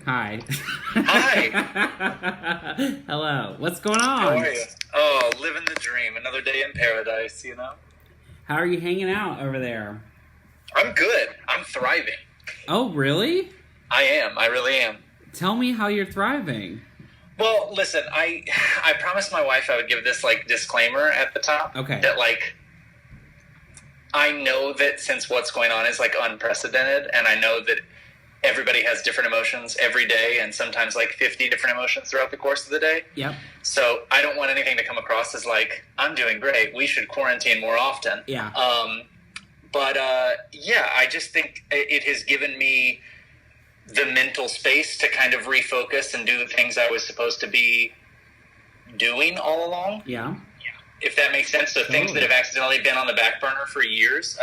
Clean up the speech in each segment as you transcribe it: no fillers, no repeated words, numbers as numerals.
Hi. Hi. Hello. What's going How on? are you? Oh, living the dream. Another day in paradise, you know? How are you hanging out over there? I'm good. I'm thriving. Oh, really? I am. I really am. Tell me how you're thriving. Well, listen, I promised my wife I would give this, disclaimer at the top. Okay. That, I know that since what's going on is, unprecedented, and I know that everybody has different emotions every day and sometimes, 50 different emotions throughout the course of the day. Yep. So I don't want anything to come across as I'm doing great. We should quarantine more often. Yeah. I just think it has given me the mental space to kind of refocus and do the things I was supposed to be doing all along. Yeah. If that makes sense. So things that have accidentally been on the back burner for years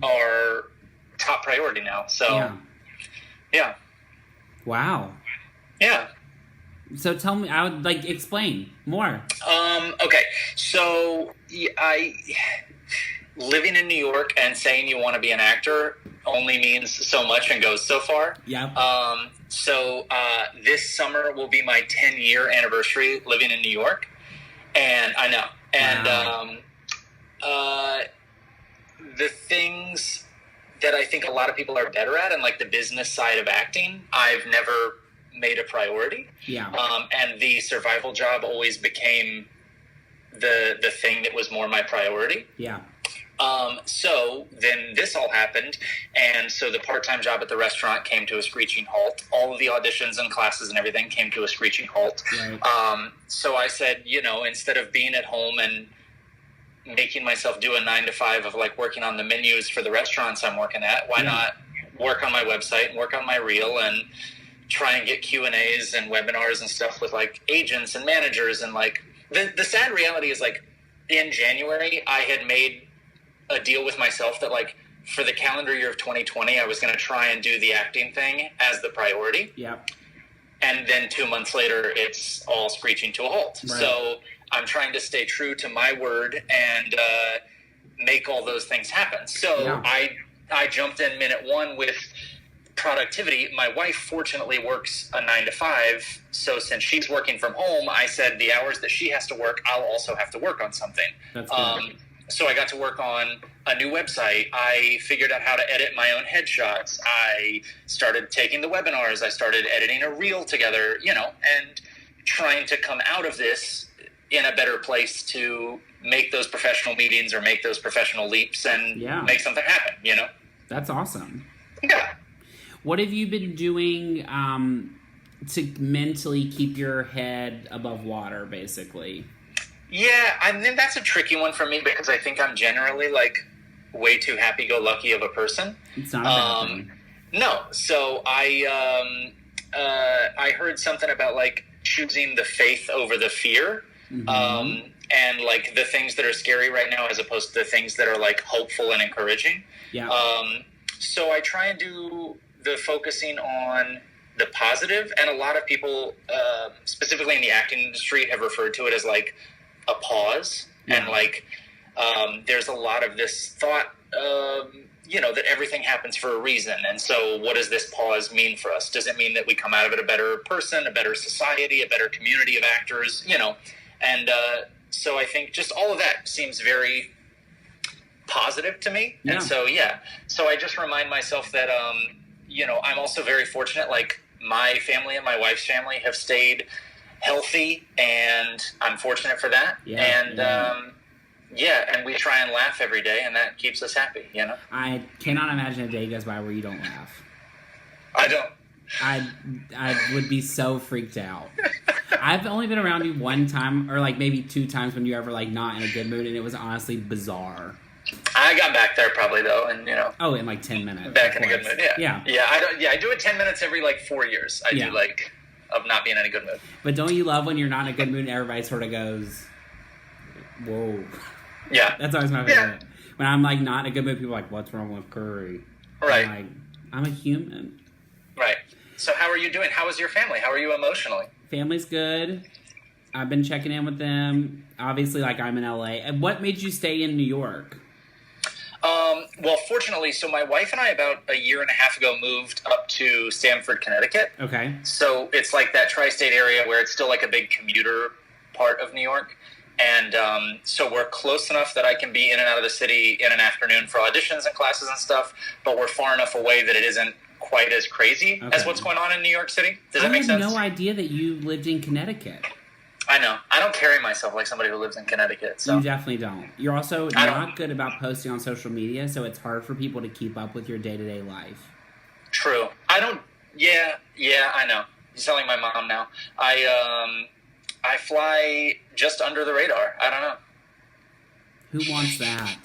are top priority now. So, yeah. Wow. Yeah. So tell me, I would explain more. Okay. So living in New York and saying you want to be an actor only means so much and goes so far. Yeah. So this summer will be my 10-year anniversary living in New York. And I know. And the things that I think a lot of people are better at, and the business side of acting, I've never made a priority. Yeah. And the survival job always became the thing that was more my priority. Yeah. So then this all happened, and so the part-time job at the restaurant came to a screeching halt. All of the auditions and classes and everything came to a screeching halt. Right. So I said, instead of being at home and making myself do a 9 to 5 of working on the menus for the restaurants I'm working at, why not work on my website and work on my reel and try and get Q&As and webinars and stuff with agents and managers. And the sad reality is in January I had made a deal with myself that for the calendar year of 2020 I was going to try and do the acting thing as the priority. Yep. And then 2 months later it's all screeching to a halt. Right. So I'm trying to stay true to my word and make all those things happen. So I jumped in minute one with productivity. My wife fortunately works a 9 to 5. So since she's working from home, I said the hours that she has to work, I'll also have to work on something. That's good. So I got to work on a new website. I figured out how to edit my own headshots. I started taking the webinars. I started editing a reel together, and trying to come out of this in a better place to make those professional meetings or make those professional leaps and make something happen, That's awesome. Yeah. What have you been doing to mentally keep your head above water, basically? Yeah, I mean, that's a tricky one for me because I think I'm generally way too happy-go-lucky of a person. It's not a bad thing. No, so I heard something about choosing the faith over the fear, and the things that are scary right now as opposed to the things that are hopeful and encouraging. Yeah. So I try and do the focusing on the positive, and a lot of people, specifically in the acting industry, have referred to it as a pause. And there's a lot of this thought that everything happens for a reason. And so what does this pause mean for us? Does it mean that we come out of it a better person, a better society, a better community of actors, and so I think just all of that seems very positive to me. And so so I just remind myself that I'm also very fortunate. My family and my wife's family have stayed healthy, and I'm fortunate for that. And we try and laugh every day, and that keeps us happy, I cannot imagine a day goes by where you don't laugh. I don't. I would be so freaked out. I've only been around you one time, or maybe 2 times when you were ever not in a good mood, and it was honestly bizarre. I got back there probably though, and Oh, in 10 minutes. Back in a good mood. Yeah. I do it 10 minutes every 4 years. I do of not being in a good mood. But don't you love when you're not in a good mood and everybody sort of goes, whoa. Yeah. That's always my favorite. When I'm not in a good mood, people are like, what's wrong with Currie? Right. I'm a human. Right. So how are you doing? How is your family? How are you emotionally? Family's good. I've been checking in with them. Obviously, I'm in LA. And what made you stay in New York? Well, fortunately, so my wife and I about a year and a half ago moved up to Stamford, Connecticut. Okay. So it's like that tri-state area where it's still like a big commuter part of New York. And so we're close enough that I can be in and out of the city in an afternoon for auditions and classes and stuff, but we're far enough away that it isn't quite as crazy as what's going on in New York City. Does that make sense? I had no idea that you lived in Connecticut. I know. I don't carry myself like somebody who lives in Connecticut. So. You definitely don't. You're also not good about posting on social media, so it's hard for people to keep up with your day-to-day life. True. I don't... Yeah, I know. You're selling my mom now. I fly just under the radar. I don't know. Who wants that?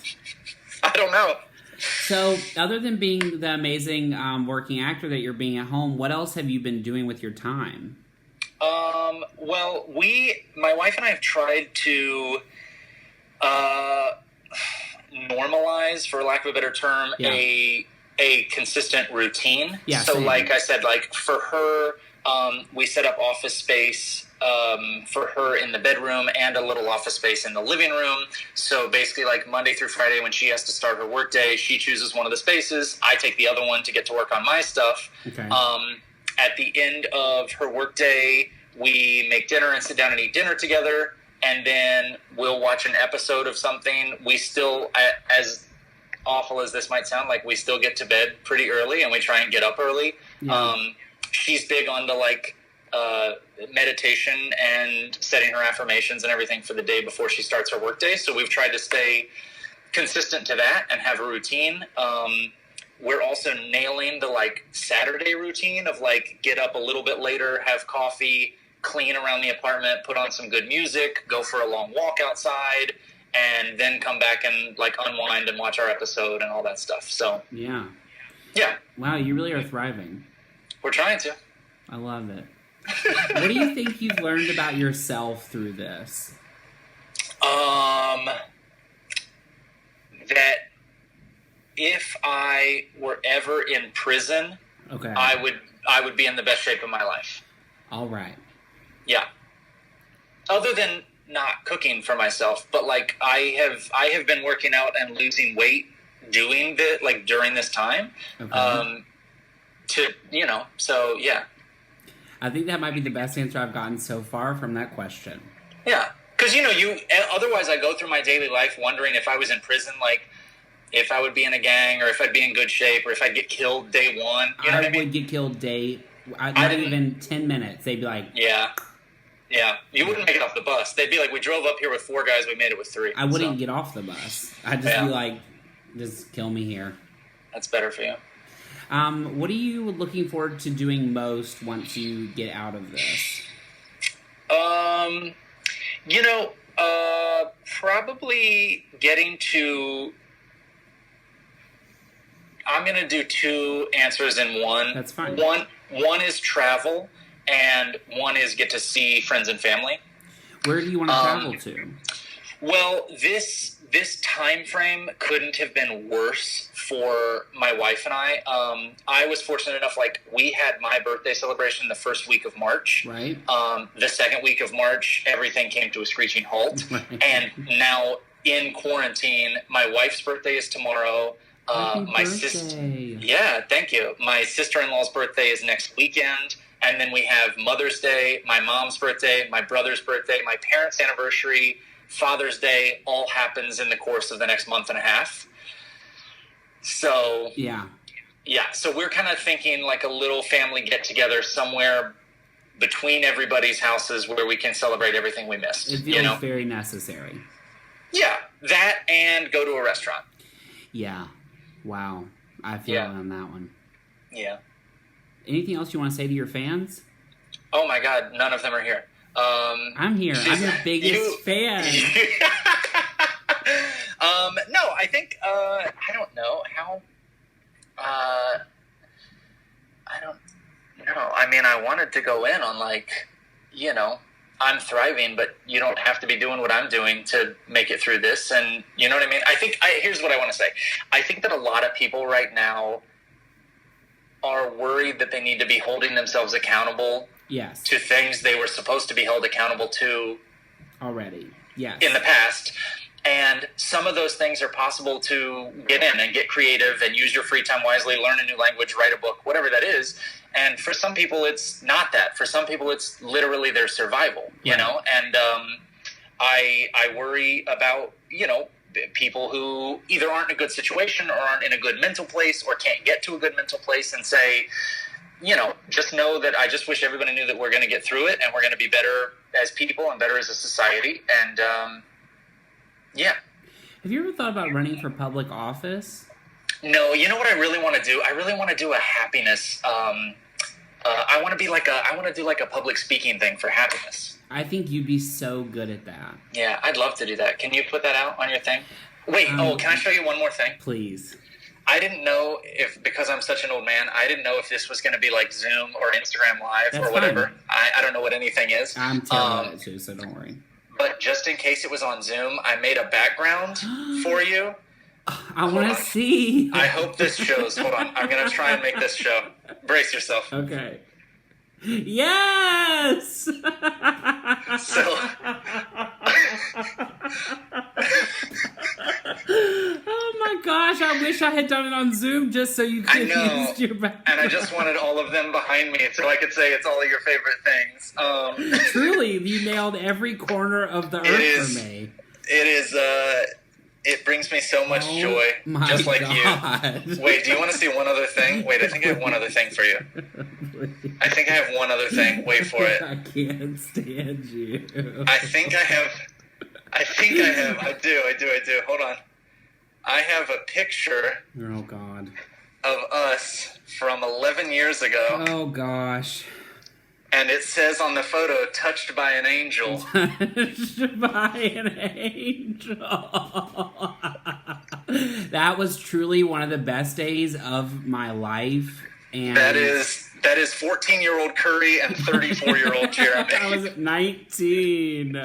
I don't know. So, other than being the amazing working actor that you're being at home, what else have you been doing with your time? Well, my wife and I have tried to normalize, for lack of a better term, a consistent routine. Yeah, so, same. Like I said, like for her, we set up office space for her in the bedroom and a little office space in the living room. So basically, like Monday through Friday, when she has to start her workday, she chooses one of the spaces. I take the other one to get to work on my stuff. Okay. At the end of her workday, we make dinner and sit down and eat dinner together, and then we'll watch an episode of something. We still, as awful as this might sound, like we still get to bed pretty early, and we try and get up early. Yeah. She's big on the meditation and setting her affirmations and everything for the day before she starts her workday. So we've tried to stay consistent to that and have a routine. We're also nailing the Saturday routine of get up a little bit later, have coffee, clean around the apartment, put on some good music, go for a long walk outside, and then come back and unwind and watch our episode and all that stuff. So yeah. Wow, you really are thriving. We're trying to. I love it. What do you think you've learned about yourself through this? That if I were ever in prison, I would be in the best shape of my life. All right. Yeah. Other than not cooking for myself, but I have been working out and losing weight doing during this time. Okay. So yeah. I think that might be the best answer I've gotten so far from that question. Yeah, because otherwise I go through my daily life wondering if I was in prison, if I would be in a gang or if I'd be in good shape or if I'd get killed day one. You know what I mean? Would get killed not even 10 minutes. They'd be like, yeah. You wouldn't make it off the bus. They'd be like, we drove up here with 4 guys, we made it with 3. I wouldn't get off the bus. I'd just be like, just kill me here. That's better for you. What are you looking forward to doing most once you get out of this? Probably getting to... I'm going to do 2 answers in one. That's fine. One is travel, and one is get to see friends and family. Where do you want to travel to? Well, this time frame couldn't have been worse for my wife and I. I was fortunate enough, we had my birthday celebration the first week of March. Right. The second week of March, everything came to a screeching halt. Right. And now in quarantine, my wife's birthday is tomorrow. My sister. Yeah, thank you. My sister-in-law's birthday is next weekend. And then we have Mother's Day, my mom's birthday, my brother's birthday, my parents' anniversary, Father's Day, all happens in the course of the next month and a half. So yeah. So we're kind of thinking a little family get-together somewhere between everybody's houses where we can celebrate everything we missed. It feels very necessary. Yeah, that and go to a restaurant. Yeah. Wow. I feel on that one. Yeah. Anything else you want to say to your fans? Oh my God, none of them are here. I'm here. I'm your biggest fan. No, I think I don't know how. I don't know. I mean, I wanted to go in on I'm thriving, but you don't have to be doing what I'm doing to make it through this. And you know what I mean? I think here's what I want to say. I think that a lot of people right now are worried that they need to be holding themselves accountable to things they were supposed to be held accountable to already. Yes. In the past. And some of those things are possible to get in and get creative and use your free time wisely, learn a new language, write a book, whatever that is. And for some people, it's not that. For some people, it's literally their survival, you know? And I worry about, you know, people who either aren't in a good situation or aren't in a good mental place or can't get to a good mental place, and say, you know, just know that I just wish everybody knew that we're going to get through it and we're going to be better as people and better as a society. And, yeah. Have you ever thought about running for public office? No, you know what I really want to do? I really want to do a happiness. I want to be like I want to do like a public speaking thing for happiness. I think you'd be so good at that. Yeah, I'd love to do that. Can you put that out on your thing? Wait, can I show you one more thing? Please. I didn't know if, because I'm such an old man, I didn't know if this was going to be like Zoom or Instagram Live. That's or whatever. I don't know what anything is. I'm terrible at it too, so don't worry. But just in case it was on Zoom, I made a background for you. I want to see. I hope this shows. Hold on. I'm going to try and make this show. Brace yourself. Okay. Yes! So. Oh my gosh, I wish I had done it on Zoom just so you could use your background. And I just wanted all of them behind me so I could say it's all of your favorite things. Truly, you nailed every corner of the earth for me. It is, it brings me so much joy, just like you. Wait, do you want to see one other thing? Wait, I think I have one other thing for you. I think I have one other thing. Wait for it. I can't stand you. I do. Hold on. I have a picture. Oh, God. Of us from 11 years ago. Oh, gosh. And it says on the photo, touched by an angel. Touched by an angel. That was truly one of the best days of my life. And that is 14-year-old Currie and 34-year-old Jeremy. I was 19.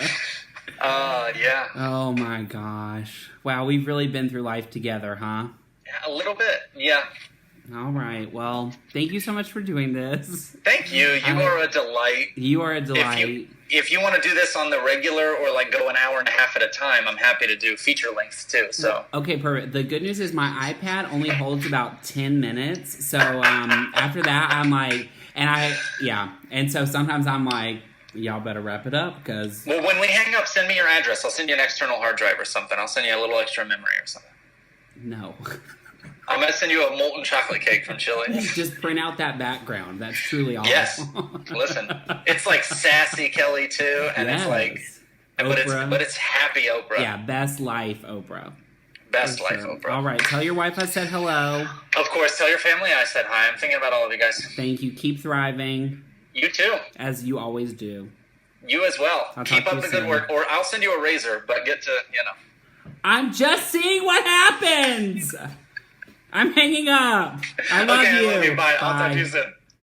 Yeah. Oh, my gosh. Wow, we've really been through life together, huh? Yeah, a little bit, yeah. All right. Well, thank you so much for doing this. Thank you. You are a delight. You are a delight. If you want to do this on the regular or like go an hour and a half at a time, I'm happy to do feature lengths too. So okay, perfect. The good news is my iPad only holds about 10 minutes. So after that, I'm like, and so sometimes I'm like, y'all better wrap it up because. Well, when we hang up, send me your address. I'll send you an external hard drive or something. I'll send you a little extra memory or something. No. I'm going to send you a molten chocolate cake from Chile. Just print out that background. That's truly awesome. Yes. Listen, it's like sassy Kelly too, and it's like, but it's happy Oprah. Yeah, best life Oprah. Best life Oprah. All right, tell your wife I said hello. Of course, tell your family I said hi. I'm thinking about all of you guys. Thank you. Keep thriving. You too. As you always do. You as well. Keep up the good work, or I'll send you a razor, but get to, I'm just seeing what happens. I'm hanging up. I love you. Okay, I love you. Bye. I'll talk to you soon.